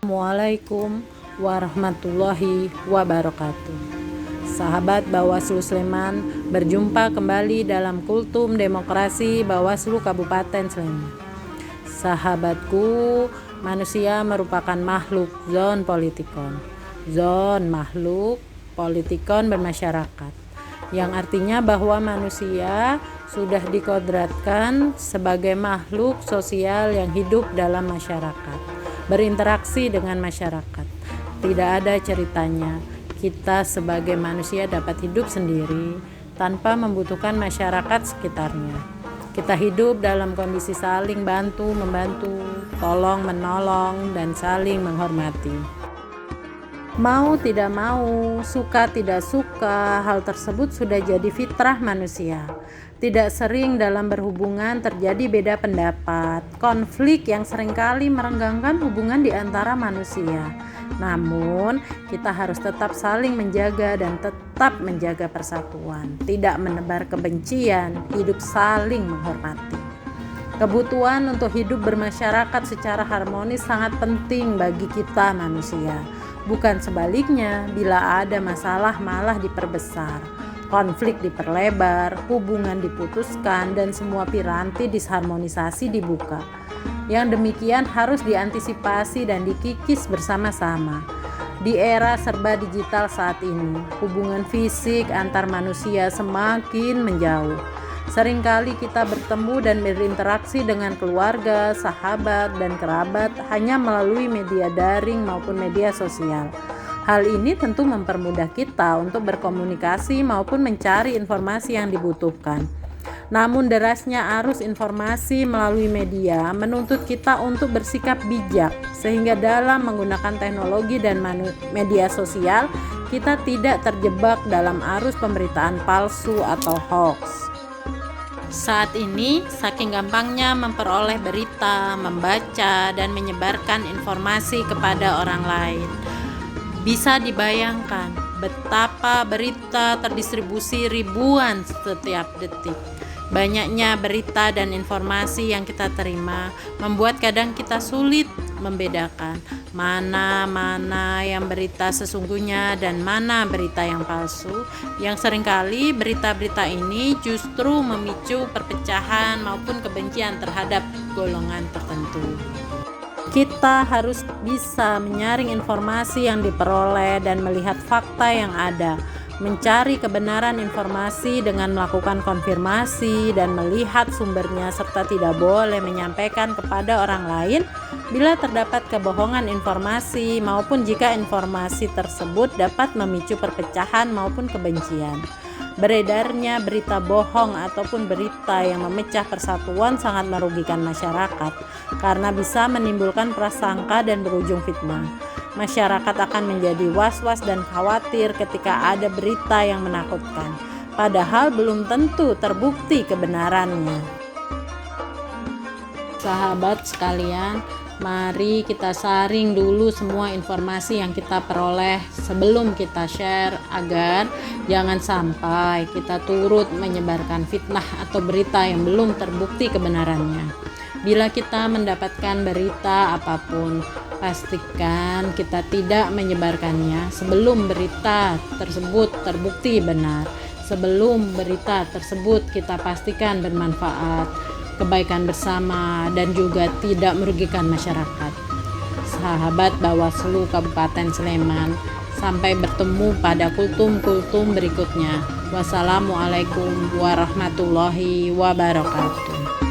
Assalamualaikum warahmatullahi wabarakatuh. Sahabat Bawaslu Sleman, berjumpa kembali dalam Kultum Demokrasi Bawaslu Kabupaten Sleman. Sahabatku, manusia merupakan makhluk zon politikon. Zon makhluk, politikon bermasyarakat, yang artinya bahwa manusia sudah dikodratkan sebagai makhluk sosial yang hidup dalam masyarakat, berinteraksi dengan masyarakat. Tidak ada ceritanya kita sebagai manusia dapat hidup sendiri tanpa membutuhkan masyarakat sekitarnya. Kita hidup dalam kondisi saling bantu-membantu, tolong-menolong, dan saling menghormati. Mau tidak mau, suka tidak suka, hal tersebut sudah jadi fitrah manusia. Tidak sering dalam berhubungan terjadi beda pendapat, konflik yang seringkali merenggangkan hubungan di antara manusia. Namun, kita harus tetap saling menjaga dan tetap menjaga persatuan, tidak menebar kebencian, hidup saling menghormati. Kebutuhan untuk hidup bermasyarakat secara harmonis sangat penting bagi kita manusia. Bukan sebaliknya, bila ada masalah malah diperbesar, konflik diperlebar, hubungan diputuskan, dan semua piranti disharmonisasi dibuka. Yang demikian harus diantisipasi dan dikikis bersama-sama. Di era serba digital saat ini, hubungan fisik antar manusia semakin menjauh. Seringkali kita bertemu dan berinteraksi dengan keluarga, sahabat, dan kerabat hanya melalui media daring maupun media sosial. Hal ini tentu mempermudah kita untuk berkomunikasi maupun mencari informasi yang dibutuhkan. Namun derasnya arus informasi melalui media menuntut kita untuk bersikap bijak, sehingga dalam menggunakan teknologi dan media sosial kita tidak terjebak dalam arus pemberitaan palsu atau hoax. Saat ini, saking gampangnya memperoleh berita, membaca, dan menyebarkan informasi kepada orang lain. Bisa dibayangkan betapa berita terdistribusi ribuan setiap detik. Banyaknya berita dan informasi yang kita terima membuat kadang kita sulit membedakan mana yang berita sesungguhnya dan mana berita yang palsu, yang seringkali berita-berita ini justru memicu perpecahan maupun kebencian terhadap golongan tertentu. Kita harus bisa menyaring informasi yang diperoleh dan melihat fakta yang ada, mencari kebenaran informasi dengan melakukan konfirmasi dan melihat sumbernya, serta tidak boleh menyampaikan kepada orang lain bila terdapat kebohongan informasi maupun jika informasi tersebut dapat memicu perpecahan maupun kebencian. Beredarnya berita bohong ataupun berita yang memecah persatuan sangat merugikan masyarakat karena bisa menimbulkan prasangka dan berujung fitnah. Masyarakat akan menjadi was-was dan khawatir ketika ada berita yang menakutkan, padahal belum tentu terbukti kebenarannya. Sahabat sekalian, mari kita saring dulu semua informasi yang kita peroleh sebelum kita share, agar jangan sampai kita turut menyebarkan fitnah atau berita yang belum terbukti kebenarannya. Bila kita mendapatkan berita apapun, pastikan kita tidak menyebarkannya sebelum berita tersebut terbukti benar. Sebelum berita tersebut kita pastikan bermanfaat, kebaikan bersama, dan juga tidak merugikan masyarakat. Sahabat Bawaslu Kabupaten Sleman, sampai bertemu pada kultum-kultum berikutnya. Wassalamualaikum warahmatullahi wabarakatuh.